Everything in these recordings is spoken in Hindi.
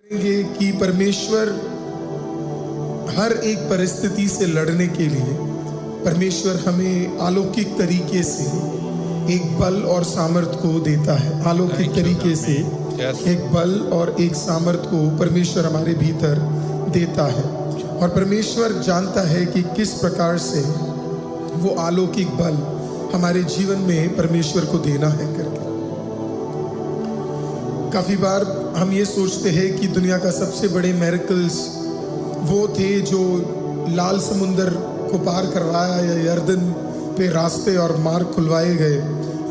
कि परमेश्वर हर एक परिस्थिति से लड़ने के लिए परमेश्वर हमें अलौकिक तरीके से एक बल और सामर्थ को देता है। अलौकिक तरीके से एक बल और एक सामर्थ को परमेश्वर हमारे भीतर देता है, और परमेश्वर जानता है कि किस प्रकार से वो अलौकिक बल हमारे जीवन में परमेश्वर को देना है करके। काफ़ी बार हम ये सोचते हैं कि दुनिया का सबसे बड़े मिरेकल्स वो थे जो लाल समुंदर को पार करवाया, या यरदन पे रास्ते और मार्ग खुलवाए गए,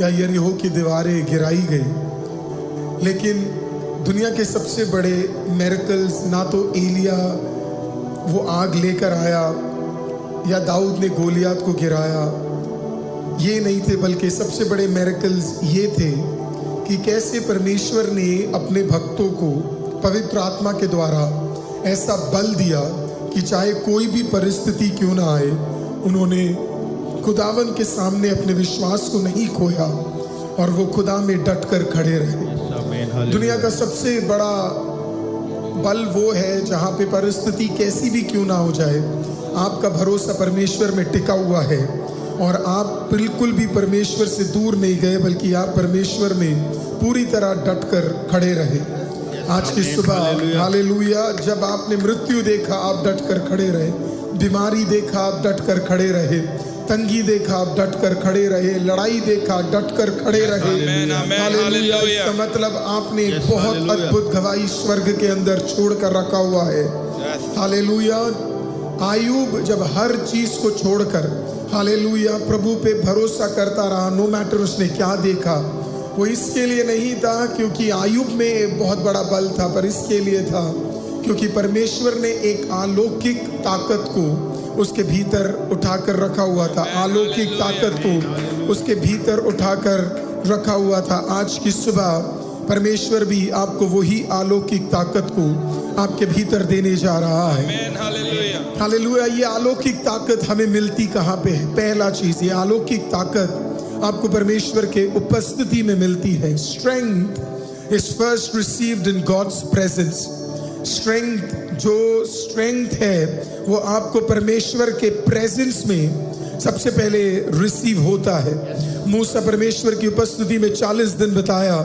या यरीहो की दीवारें गिराई गई। लेकिन दुनिया के सबसे बड़े मिरेकल्स ना तो एलिया वो आग लेकर आया या दाऊद ने गोलियात को गिराया, ये नहीं थे, बल्कि सबसे बड़े मिरेकल्स ये थे कि कैसे परमेश्वर ने अपने भक्तों को पवित्र आत्मा के द्वारा ऐसा बल दिया कि चाहे कोई भी परिस्थिति क्यों ना आए, उन्होंने खुदावन के सामने अपने विश्वास को नहीं खोया और वो खुदा में डट कर खड़े रहे। दुनिया का सबसे बड़ा बल वो है जहाँ पे परिस्थिति कैसी भी क्यों ना हो जाए, आपका भरोसा परमेश्वर में टिका हुआ है और आप बिल्कुल भी परमेश्वर से दूर नहीं गए, बल्कि आप परमेश्वर में पूरी तरह डट कर खड़े रहे। आज की सुबह हालेलुया, जब आपने मृत्यु देखा आप डट कर खड़े रहे, बीमारी देखा आप डट कर खड़े रहे, तंगी देखा आप डट कर खड़े रहे, लड़ाई देखा डट कर खड़े रहे। हालेलुया, इसका मतलब आपने एक बहुत अद्भुत गवाही स्वर्ग के अंदर छोड़ कर रखा हुआ है। हालेलुया, आयूब जब हर चीज को छोड़कर हालेलुया प्रभु पे भरोसा करता रहा, नो मैटर उसने क्या देखा, वो इसके लिए नहीं था क्योंकि आयूब में बहुत बड़ा बल था, पर इसके लिए था क्योंकि परमेश्वर ने एक अलौकिक ताकत को उसके भीतर उठाकर रखा हुआ था। अलौकिक ताकत को उसके भीतर उठाकर रखा हुआ था। आज की सुबह परमेश्वर भी आपको वही अलौकिक ताकत को आपके भीतर देने जा रहा है। हालेलुया, ये अलौकिक ताकत हमें मिलती कहाँ पे है? पहला चीज, ये अलौकिक ताकत आपको परमेश्वर के उपस्थिति में मिलती है। Strength is first received in God's presence. Strength है वो आपको परमेश्वर के प्रेजेंस में सबसे पहले रिसीव होता है। मूसा परमेश्वर की उपस्थिति में 40 दिन बिताया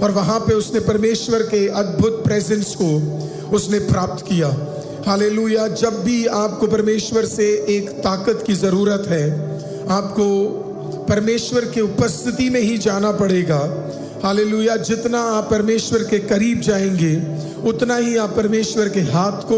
और वहां पे उसने परमेश्वर के अद्भुत प्रेजेंस को उसने प्राप्त किया। हालेलुया, जब भी आपको परमेश्वर से एक ताकत की जरूरत है, आपको परमेश्वर के उपस्थिति में ही जाना पड़ेगा। हालेलुया, जितना आप परमेश्वर के करीब जाएंगे उतना ही आप परमेश्वर के हाथ को,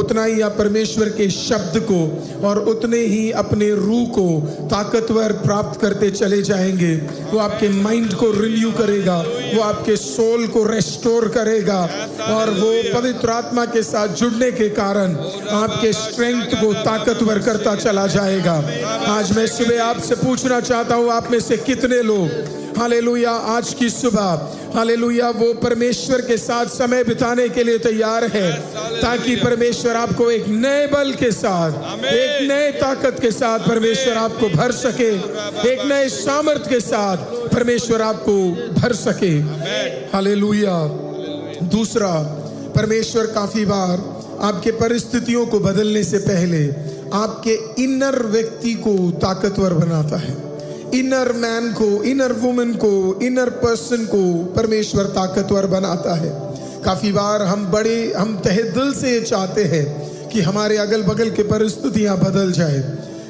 उतना ही आप परमेश्वर के शब्द को और उतने ही अपने रूह को ताकतवर प्राप्त करते चले जाएंगे। वो आपके माइंड को रिन्यू करेगा, वो आपके सोल को रेस्टोर करेगा, और वो पवित्र आत्मा के साथ जुड़ने के कारण आपके स्ट्रेंथ को ताकतवर करता चला जाएगा। आज मैं सुबह आपसे पूछना चाहता हूँ, आप में से कितने लोग हालेलुया आज की सुबह हालेलुया वो परमेश्वर के साथ समय बिताने के लिए तैयार है, ताकि परमेश्वर आपको एक नए बल के साथ, एक नए ताकत के साथ परमेश्वर आपको भर सके, एक नए सामर्थ के साथ परमेश्वर आपको भर सके। हालेलुया। दूसरा, परमेश्वर काफी बार आपके परिस्थितियों को बदलने से पहले आपके इनर व्यक्ति को ताकतवर बनाता है। इनर मैन को, इनर वुमन को, इनर पर्सन को परमेश्वर ताकतवर बनाता है। काफी बार हम तहे दिल से ये चाहते हैं कि हमारे अगल बगल के परिस्थितियां बदल जाए,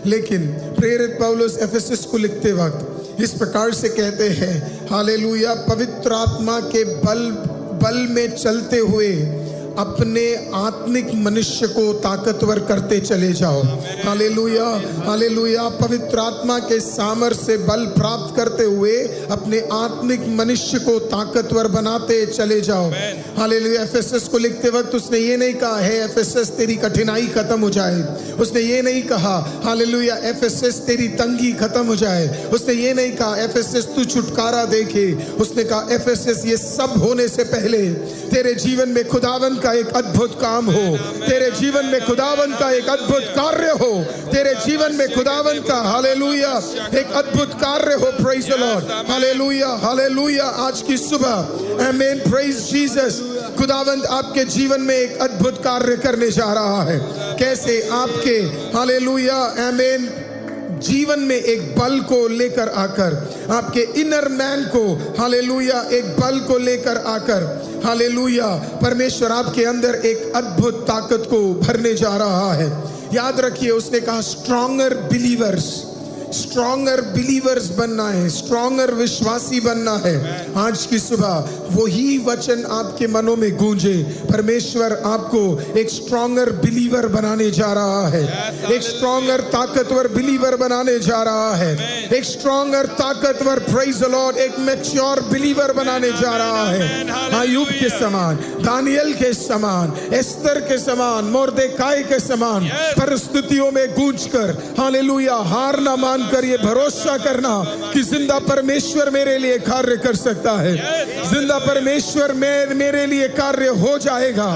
लेकिन प्रेरित पौलुस एफेसस को लिखते वक्त इस प्रकार से कहते हैं, हालेलुया, पवित्र आत्मा के बल में चलते हुए अपने आत्मिक मनुष्य को ताकतवर करते चले जाओ। हालेलुया, हालेलुया, पवित्र आत्मा के सामर्थ्य से बल प्राप्त करते हुए अपने आत्मिक मनुष्य को ताकतवर बनाते चले जाओ। हालेलुया। एफेसस को लिखते वक्त उसने ये नहीं कहा है एफेसस तेरी कठिनाई खत्म हो जाए, उसने ये नहीं कहा हालेलुया एफेसस तेरी तंगी खत्म हो जाए, उसने ये नहीं कहा एफेसस तू छुटकारा देखे, उसने कहा एफेसस ये सब होने से पहले तेरे जीवन में खुदावन का एक अद्भुत काम हो, तेरे जीवन में खुदावन का एक अद्भुत कार्य हो, तेरे जीवन में खुदावन का हालेलुया एक अद्भुत कार्य हो। Praise the Lord, hallelujah, hallelujah. आज की सुबह आमेन, प्रेज जीसस, खुदावंद आपके जीवन में एक अद्भुत कार्य करने जा रहा है। कैसे आपके हालेलुया आमीन जीवन में एक बल को लेकर आकर, आपके इनर मैन को हालेलुया एक बल को लेकर आकर हालेलुया परमेश्वर आपके अंदर एक अद्भुत ताकत को भरने जा रहा है। याद रखिए, उसने कहा स्ट्रॉन्गर बिलीवर्स बनना है, स्ट्रॉन्गर विश्वासी बनना है। आज की सुबह वही वचन आपके मनों में गूंजे। परमेश्वर आपको एक स्ट्रॉन्गर बिलीवर बनाने जा रहा है, एक स्ट्रॉन्गर ताकतवर बिलीवर बनाने जा रहा है, एक स्ट्रॉन्गर ताकतवर प्रेज द लॉर्ड एक मैच्योर बिलीवर बनाने जा रहा है। अय्यूब के समान, दानियल के समान, एस्तर के समान, मोर्देकाई के समान परिस्थितियों में गूंजकर हालेलुया हार ना मानकर ये भरोसा करना कि जिंदा परमेश्वर मेरे लिए कार्य कर सकता है, जिंदा परमेश्वर मेरे लिए कार्य हो जाएगा।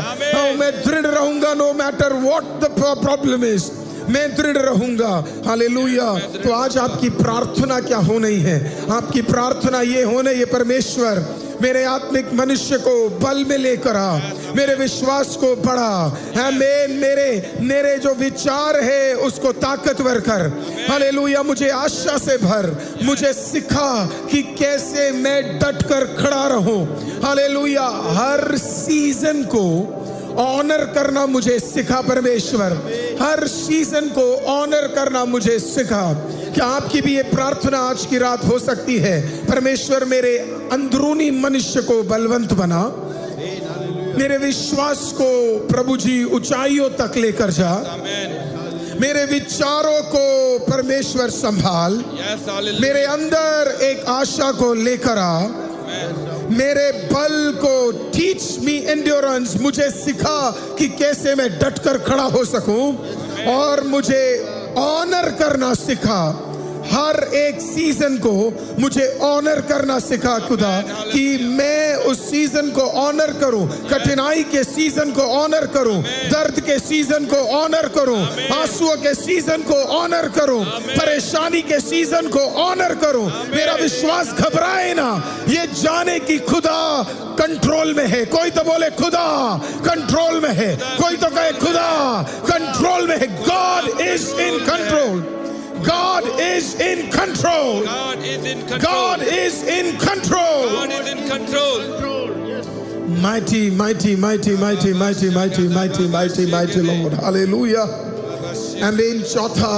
मैं दृढ़ रहूंगा, no matter what the problem is, मैं दृढ़ रहूंगा। हालेलुया। तो आज आपकी प्रार्थना क्या होनी है? आपकी प्रार्थना ये होने, ये परमेश्वर मेरे आत्मिक मनुष्य को बल में लेकर आ, मेरे विश्वास को बढ़ा, आमीन। मेरे जो विचार है उसको ताकतवर कर। हालेलुया। मुझे आशा से भर, मुझे सिखा कि कैसे मैं डट कर खड़ा रहूं। हालेलुया। हर सीजन को ऑनर करना मुझे सिखा परमेश्वर, हर सीजन को ऑनर करना मुझे सिखा। क्या आपकी भी ये प्रार्थना आज की रात हो सकती है? परमेश्वर मेरे अंदरूनी मनुष्य को बलवंत बना, मेरे विश्वास को प्रभु जी ऊंचाइयों तक लेकर जा, मेरे विचारों को परमेश्वर संभाल, मेरे अंदर एक आशा को लेकर आ, मेरे बल को टीच मी एंड्योरेंस, मुझे सिखा कि कैसे मैं डटकर खड़ा हो सकूं, और मुझे ऑनर करना सिखा। हर एक सीजन को मुझे ऑनर करना सिखा खुदा, कि मैं उस सीजन को ऑनर करूं, कठिनाई के सीजन को ऑनर करूं, दर्द के सीजन को ऑनर करूं, आंसुओं के सीजन को ऑनर करूं, परेशानी के सीजन को ऑनर करूं। मेरा विश्वास घबराए ना, ये जाने की खुदा कंट्रोल में है। कोई तो बोले खुदा कंट्रोल में है, कोई तो कहे खुदा कंट्रोल में है। God is in control, God is in control. God is in control. God is in control. God is in control. Mighty, mighty, mighty, mighty, mighty, mighty, mighty, mighty, mighty Lord. Hallelujah. Amen. चौथा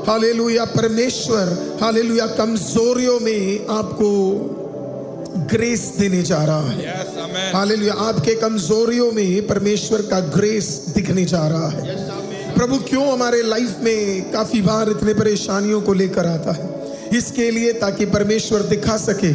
हालेलुया, परमेश्वर हालेलुया कमजोरियों में आपको ग्रेस देने जा रहा है। Yes, amen. हालेलुया। आपके कमजोरियों में परमेश्वर का ग्रेस दिखने जा रहा है। प्रभु क्यों हमारे लाइफ में काफी बार इतने परेशानियों को लेकर आता है? इसके लिए ताकि परमेश्वर दिखा सके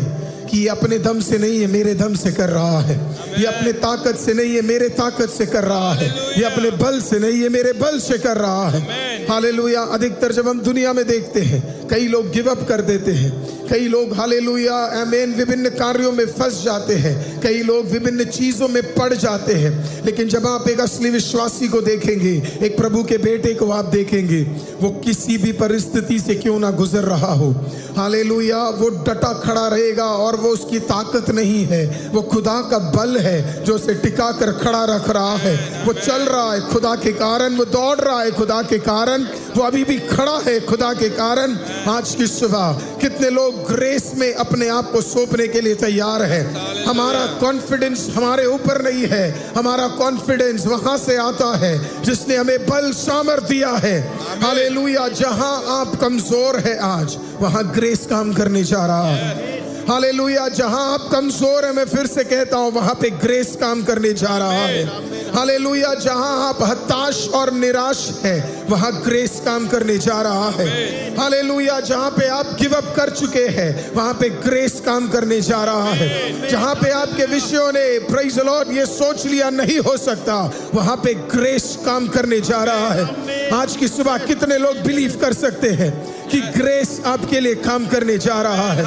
कि ये अपने दम से नहीं है, मेरे दम से कर रहा है। ये अपने ताकत से नहीं है, मेरे ताकत से कर रहा है। ये अपने बल से नहीं है, मेरे बल से कर रहा है। हालेलुया। अधिकतर जब हम दुनिया में देखते हैं, कई लोग गिव अप कर देते हैं, कई लोग हालेलुया आमीन विभिन्न कार्यों में फंस जाते हैं, कई लोग विभिन्न चीजों में पड़ जाते हैं। लेकिन जब आप एक असली विश्वासी को देखेंगे, एक प्रभु के बेटे को आप देखेंगे, वो किसी भी परिस्थिति से क्यों ना गुजर रहा हो, हालेलुया, वो डटा खड़ा रहेगा। और वो उसकी ताकत नहीं है, वो खुदा का बल है जो उसे टिका कर खड़ा रख रहा है। वो चल रहा है खुदा के कारण, वो दौड़ रहा है खुदा के कारण, वो अभी भी खड़ा है खुदा के कारण। आज की सुबह कितने लोग ग्रेस में अपने आप को सौंपने के लिए तैयार है? हमारा कॉन्फिडेंस हमारे ऊपर नहीं है, हमारा कॉन्फिडेंस वहां से आता है जिसने हमें बल सामर्थ दिया है। हालेलुया। जहां आप कमजोर है आज वहां ग्रेस काम करने जा रहा है। हालेलुया। जहां आप कमजोर है, मैं फिर से कहता हूं, वहां पे ग्रेस काम करने जा रहा है। हालेलुया। जहां आप हताश और निराश है, वहां ग्रेस काम करने जा रहा है। हालेलुया। जहां पे आप गिव अप कर चुके हैं, वहां पे ग्रेस काम करने जा रहा है। जहां पे आपके विषयों ने प्रेज़ द लॉर्ड ये सोच लिया नहीं हो सकता, वहां पे ग्रेस काम करने जा रहा है। आज की सुबह कितने लोग बिलीव कर सकते हैं कि ग्रेस आपके लिए काम करने जा रहा है?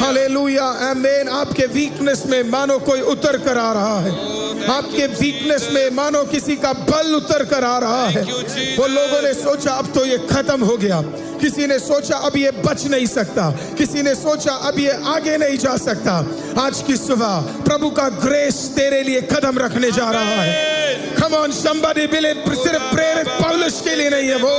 हालेलुया, आमीन। आपके वीकनेस में मानो कोई उतर कर आ रहा है, आपके वीकनेस में मानो किसी का बल उतर कर आ रहा है। वो लोगों ने सोचा अब तो ये खत्म हो गया, किसी ने सोचा अब ये बच नहीं सकता, किसी ने सोचा अब ये आगे नहीं जा सकता। आज की सुबह प्रभु का ग्रेस तेरे लिए कदम रखने जा रहा है। Come on somebody believe। सिर्फ प्रेरित पौलुस के लिए नहीं है वो,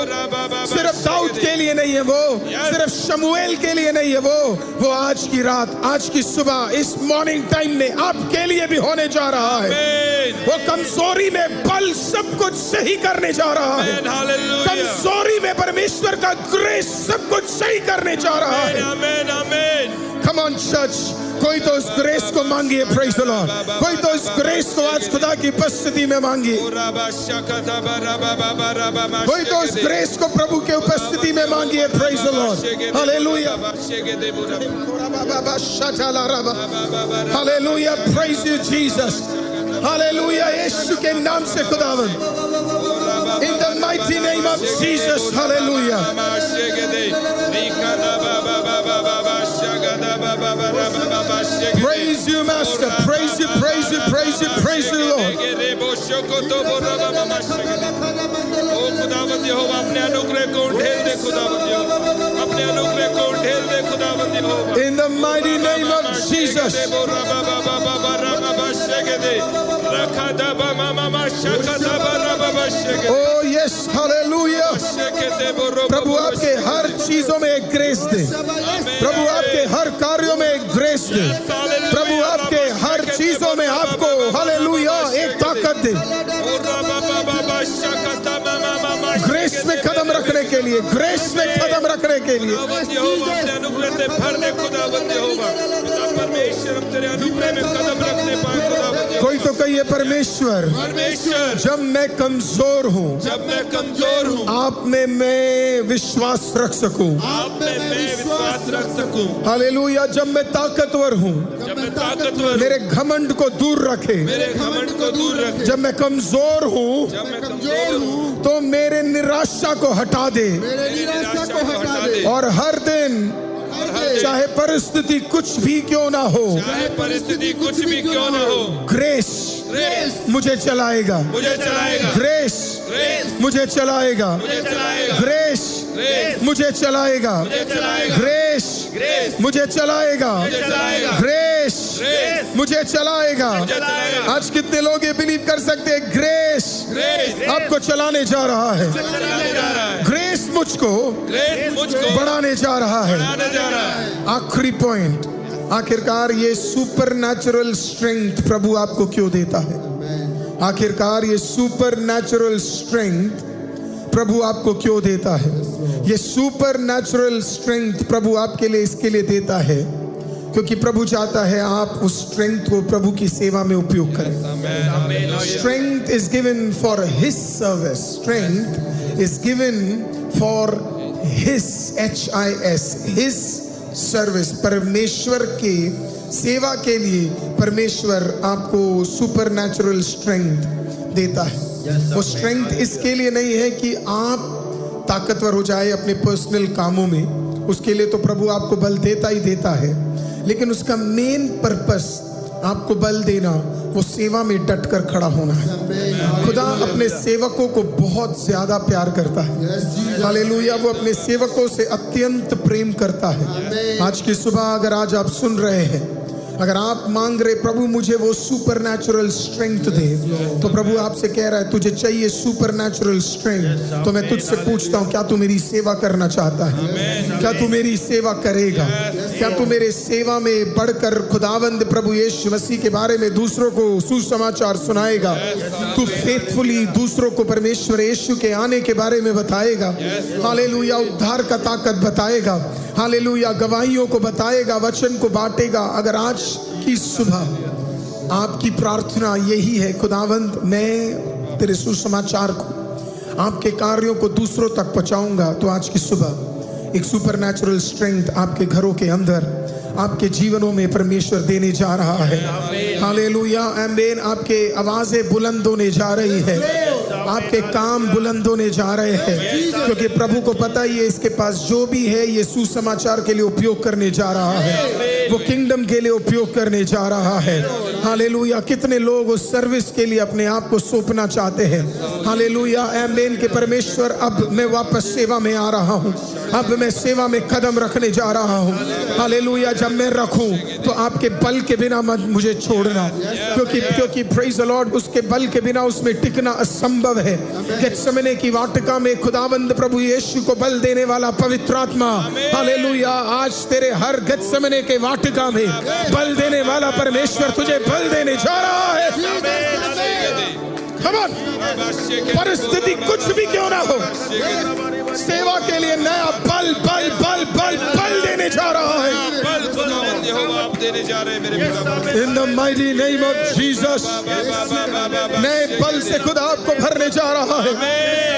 सिर्फ दाऊद के लिए नहीं है वो, सिर्फ शमूएल के लिए नहीं है वो आज की रात, आज की सुबह, इस मॉर्निंग टाइम में आपके लिए भी होने जा रहा है। वो कमजोरी में बल सब कुछ सही करने जा रहा है। कमजोरी में परमेश्वर का ग्रेस सब कुछ सही करने जा रहा है। Come on church, कोई तो उस ग्रेस को मांगिए, प्रेज़ द लॉर्ड। कोई तो उस ग्रेस को आज खुदा की उपस्थिति में मांगिए। कोई तो उस ग्रेस को प्रभु के उपस्थिति में मांगिए, praise the Lord. Hallelujah, hallelujah, praise you Jesus. Hallelujah, यीशु के नाम से खुदावंद, in the mighty name of Jesus. Hallelujah. Praise you, Master. Praise you, praise you, praise you, praise you, Lord. खुदावंद यहोवा, अपने अनुग्रह को ढेल दे खुदावंद यहोवा, अपने अनुग्रह को ढेल दे खुदावंद यहोवा। In the mighty name of Jesus. Oh yes, hallelujah. प्रभु आपके हर चीजों में एक ग्रेस दे, प्रभु आपके हर कार्यों में एक ग्रेस दे, प्रभु आपके हर चीजों में आपको हालेलुया एक ताकत दे। ग्रेस में कदम रखने के लिए, ग्रेस में कदम रखने के लिए। कोई तो कहिए परमेश्वर, जब मैं कमजोर हूँ, जब मैं कमजोर हूँ, आप में मैं विश्वास रख सकूं, आप में मैं विश्वास रख सकूं। हालेलुया, जब मैं ताकतवर हूँ, जब मैं ताकतवर, मेरे घमंड को दूर रखे, मेरे घमंड को दूर रखे। जब मैं कमजोर हूँ, जब मैं कमजोर हूँ, तो मेरे निराशा को हटा दे, मेरी निराशा को हटा दे। और हर दिन चाहे परिस्थिति कुछ भी क्यों ना हो, चाहे परिस्थिति कुछ भी क्यों ना हो, ग्रेस मुझे चलाएगा, मुझे चलाएगा। ग्रेस मुझे चलाएगा, मुझे चलाएगा। ग्रेस मुझे चलाएगा, मुझे चलाएगा। ग्रेस मुझे चलाएगा, ग्रेस मुझे चलाएगा। आज कितने लोग ये बिलीव कर सकते हैं ग्रेस आपको चलाने जा रहा है, ग्रेस मुझको बढ़ाने जा रहा है। आखिरी पॉइंट, आखिरकार ये सुपर नेचुरल स्ट्रेंथ प्रभु आपको क्यों देता है? आखिरकार ये सुपर नेचुरल स्ट्रेंथ प्रभु आपको क्यों देता है? ये सुपर नेचुरल स्ट्रेंथ प्रभु आपके लिए इसके लिए देता है क्योंकि प्रभु चाहता है आप उस स्ट्रेंथ को प्रभु की सेवा में उपयोग करें। Strength is given for his service, strength is given for his HIS, his service. परमेश्वर के सेवा के लिए परमेश्वर आपको सुपर नेचुरल स्ट्रेंथ देता है। वो स्ट्रेंथ इसके लिए नहीं है कि आप ताकतवर हो जाए अपने पर्सनल कामों में, उसके लिए तो प्रभु आपको बल देता ही देता है, लेकिन उसका मेन पर्पस आपको बल देना वो सेवा में डट कर खड़ा होना है। खुदा अपने सेवकों को बहुत ज्यादा प्यार करता है। हालेलुया, वो अपने सेवकों से अत्यंत प्रेम करता है। आज की सुबह अगर आज आप सुन रहे हैं, अगर आप मांग रहे प्रभु मुझे वो सुपर नेचुरल स्ट्रेंथ दे, तो प्रभु आपसे कह रहा है तुझे चाहिए सुपर नेचुरल स्ट्रेंथ, तो मैं तुझसे पूछता हूँ क्या तू मेरी सेवा करना चाहता है? क्या तू मेरी सेवा करेगा? क्या तू मेरे सेवा में बढ़कर खुदावंद प्रभु यीशु मसीह के बारे में दूसरों को सुसमाचार सुनाएगा? तू फेथफुली दूसरों को परमेश्वर यीशु के आने के बारे में बताएगा? हालेलुया, उद्धार का ताकत बताएगा। हालेलुया, गवाहियों को बताएगा, वचन को बांटेगा। अगर आज की सुबह आपकी प्रार्थना यही है खुदावंद मैं तेरे सुसमाचार को, आपके कार्यों को दूसरों तक पहुंचाऊंगा, तो आज की सुबह एक सुपर नेचुरल स्ट्रेंथ आपके घरों के अंदर, आपके जीवनों में परमेश्वर देने जा रहा है। हालेलुया, आमीन। आपके आवाजें बुलंद होने जा रही है आपके काम बुलंद होने जा रहे हैं, क्योंकि प्रभु को पता ही है इसके पास जो भी है ये सुसमाचार के लिए उपयोग करने जा रहा है, वो किंगडम के लिए उपयोग करने जा रहा है। हालेलुया। कितने लोग उस सर्विस के लिए अपने आप को सौंपना चाहते हैं। हालेलुया। आमीन के परमेश्वर, अब मैं वापस सेवा में आ रहा हूँ, अब मैं सेवा में कदम रखने जा रहा हूँ। हालेलुया। जब मैं रखूं तो आपके बल के बिना मत मुझे छोड़ना, क्योंकि प्रेज द लॉर्ड, उसके बल के बिना उसमें टिकना असंभव है। गेत्सेमने की वाटिका में खुदावंद प्रभु यीशु को बल देने वाला पवित्र आत्मा, हालेलुया, आज तेरे हर गेत्सेमने के वाटिका में बल देने वाला परमेश्वर तुझे बल देने जा रहा है। परिस्थिति कुछ भी क्यों ना हो, सेवा के लिए नया बल बल बल बल बल देने जा रहा है। इन the mighty name of Jesus, नए बल से खुदा आपको भरने जा रहा है,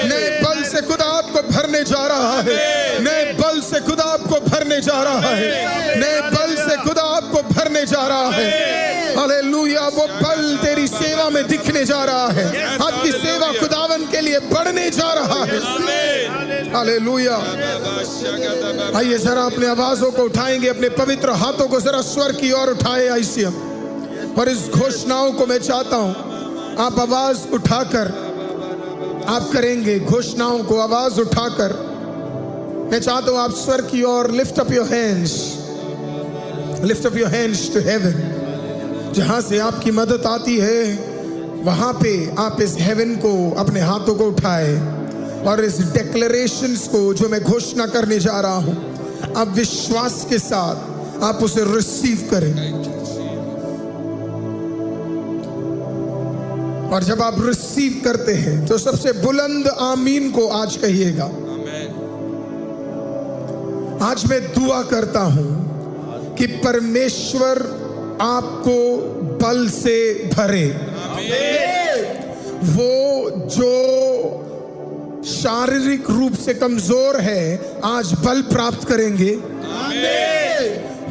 नए बल से खुदा आपको भरने जा रहा है, नए बल से खुदा आपको भरने जा रहा है, नए बल से खुदा आपको भरने जा रहा है। हालेलुया। वो बल तेरी सेवा में दिखने जा रहा है, आपकी सेवा खुदावन के लिए बढ़ने जा रहा है। हालेलुया। आइए जरा अपने आवाजों को उठाएंगे, अपने पवित्र हाथों को जरा स्वर की ओर उठाए आइए, और इस घोषणाओं को मैं चाहता हूं आप आवाज उठाकर आप करेंगे। घोषणाओं को आवाज उठाकर मैं चाहता हूं आप स्वर की ओर lift up your hands to heaven. जहां से आपकी मदद आती है वहां पे आप इस हेवन को, अपने हाथों को उठाए, और इस डिक्लेरेशंस को जो मैं घोषणा करने जा रहा हूं, आप विश्वास के साथ आप उसे रिसीव करें। और जब आप रिसीव करते हैं तो सबसे बुलंद आमीन को आज कहिएगा। आज मैं दुआ करता हूं कि परमेश्वर आपको बल से भरे। वो जो शारीरिक रूप से कमजोर है आज बल प्राप्त करेंगे।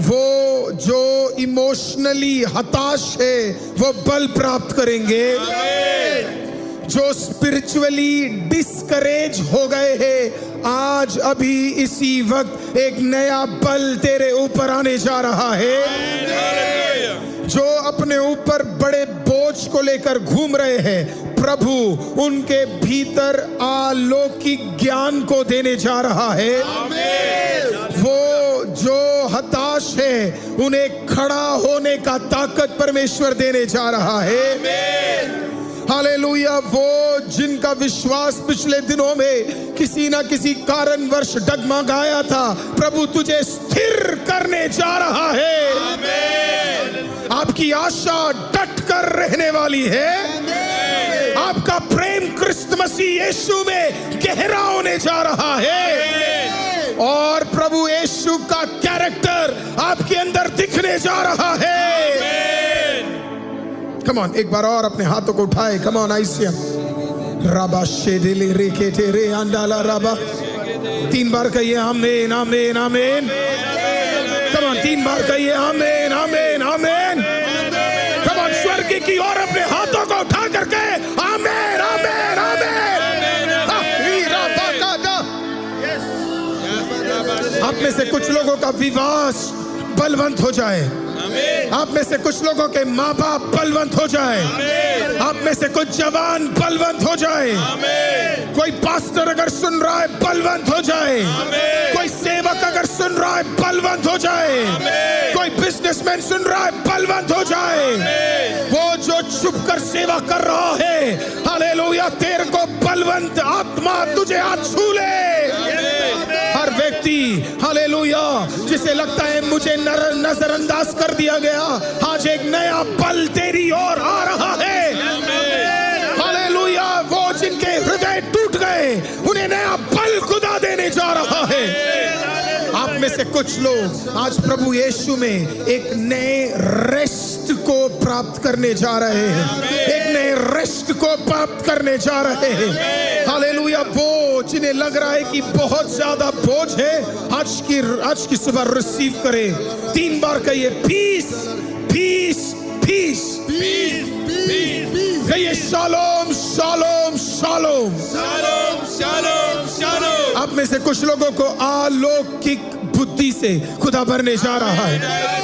वो जो इमोशनली हताश है वो बल प्राप्त करेंगे। जो स्पिरिचुअली डिस्करेज हो गए हैं आज अभी इसी वक्त एक नया बल तेरे ऊपर आने जा रहा है। जो अपने ऊपर बड़े बोझ को लेकर घूम रहे हैं, प्रभु उनके भीतर अलौकिक ज्ञान को देने जा रहा है। वो जो हताश है उन्हें खड़ा होने का ताकत परमेश्वर देने जा रहा है। हालेलुया। वो जिनका विश्वास पिछले दिनों में किसी ना किसी कारणवश डगमगाया था, प्रभु तुझे स्थिर करने जा रहा है। आपकी आशा डट कर रहने वाली है। आपका प्रेम क्रिस्त मसीह यीशु में गहरा होने जा रहा है, और प्रभु यीशु का कैरेक्टर आपके अंदर दिखने जा रहा है। कम ऑन, एक बार और अपने हाथों को उठाए। कम ऑन, आइसिया राबा शेडेले रेके तेरे अंडाला राबा। 3 बार कहिए आमीन आमीन आमीन। कम ऑन, 3 बार कहिए आमीन आमीन आमीन। कम ऑन, स्वर्ग की ओर अपने हाथों को उठा करके आमीन आमीन आमीन। आप में से कुछ लोगों का विवाह बलवंत हो जाए, आप में से कुछ लोगों के माँ बाप बलवंत हो जाए, आप में से कुछ जवान बलवंत हो जाए, कोई पास्टर अगर सुन रहा है बलवंत हो जाए, कोई सेवक अगर सुन रहा है बलवंत हो जाए, कोई बिजनेसमैन सुन रहा है बलवंत हो जाए। वो जो छुप कर सेवा कर रहा है, हालेलुया, तेरे को बलवंत आत्मा तुझे आज छू ले। हर व्यक्ति हालेलुया जिसे लगता है मुझे नजरअंदाज कर दिया गया, आज एक नया बल तेरी ओर आ रहा है। हालेलुया। वो जिनके हृदय टूट गए उन्हें नया बल खुदा देने जा रहा है। आप में से कुछ लोग आज प्रभु यीशु में एक नए रेस्ट को प्राप्त करने जा रहे हैं, एक नए रेस्ट को प्राप्त करने जा रहे हैं। हालेलुया। वो जिन्हें लग रहा है कि बहुत ज्यादा बोझ है, आज की सुबह रिसीव करें। 3 बार कहिए पीस पीस पीस, कहिए shalom shalom shalom. Shalom shalom shalom. आप में से कुछ लोगों को अलौकिक बुद्धि से खुदा भरने जा रहा है,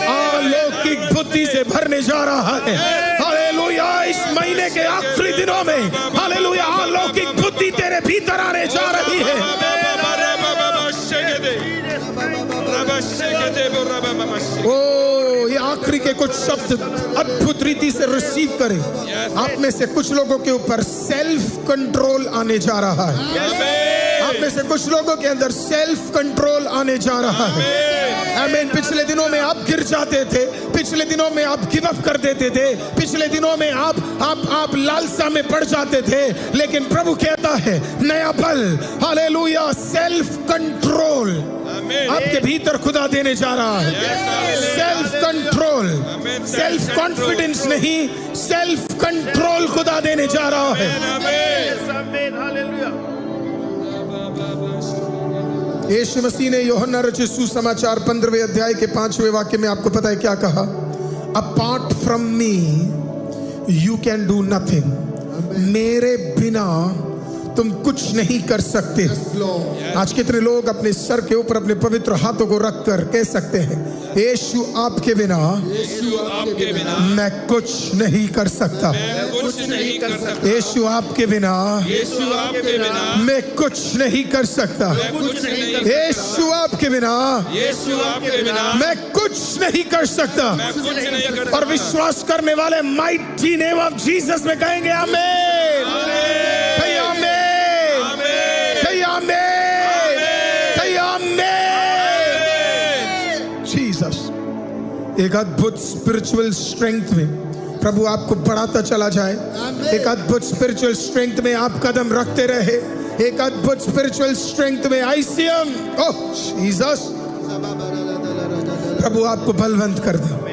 अलौकिक बुद्धि से भरने जा रहा है। हालेलुया। इस महीने के आखिरी दिनों में हालेलुया अलौकिक बुद्धि तेरे भीतर आने जा रही है। ओ ये आखिरी के कुछ शब्द अद्भुत रीति से रिसीव करें। आप में से कुछ लोगों के ऊपर सेल्फ कंट्रोल आने जा रहा है। आप में से कुछ लोगों के अंदर सेल्फ कंट्रोल आने जा रहा है। आमीन। पिछले दिनों में आप गिर जाते थे, पिछले दिनों में आप गिव अप कर देते थे, पिछले दिनों में आप लालसा में पड़ जाते थे, लेकिन प्रभु कहता है नया बल, हालेलुया, सेल्फ कंट्रोल आपके भीतर खुदा देने जा रहा है। सेल्फ कंट्रोल, सेल्फ कॉन्फिडेंस नहीं, सेल्फ कंट्रोल खुदा देने जा रहा है। यीशु मसीह ने यूहन्ना रचित सुसमाचार 15वें अध्याय के 5वें वाक्य में आपको पता है क्या कहा? Apart from me you can do nothing. मेरे बिना तुम कुछ नहीं कर सकते। आज कितने लोग अपने सर के ऊपर अपने पवित्र हाथों को रखकर कह सकते हैं यीशु आपके बिना मैं कुछ नहीं कर सकता। यीशु आपके बिना मैं कुछ नहीं कर सकता। यीशु आपके बिना मैं कुछ नहीं कर सकता। और विश्वास करने वाले माइटी नेम ऑफ जीसस में कहेंगे आमीन, आमीन, जीसस। एक अद्भुत स्पिरिचुअल स्ट्रेंथ में प्रभु आपको बढ़ाता चला जाए। एक अद्भुत स्पिरिचुअल स्ट्रेंथ में आप कदम रखते रहे। एक अद्भुत स्पिरिचुअल स्ट्रेंथ में आईसीएम, ओह जीसस, प्रभु आपको बलवंत कर दे।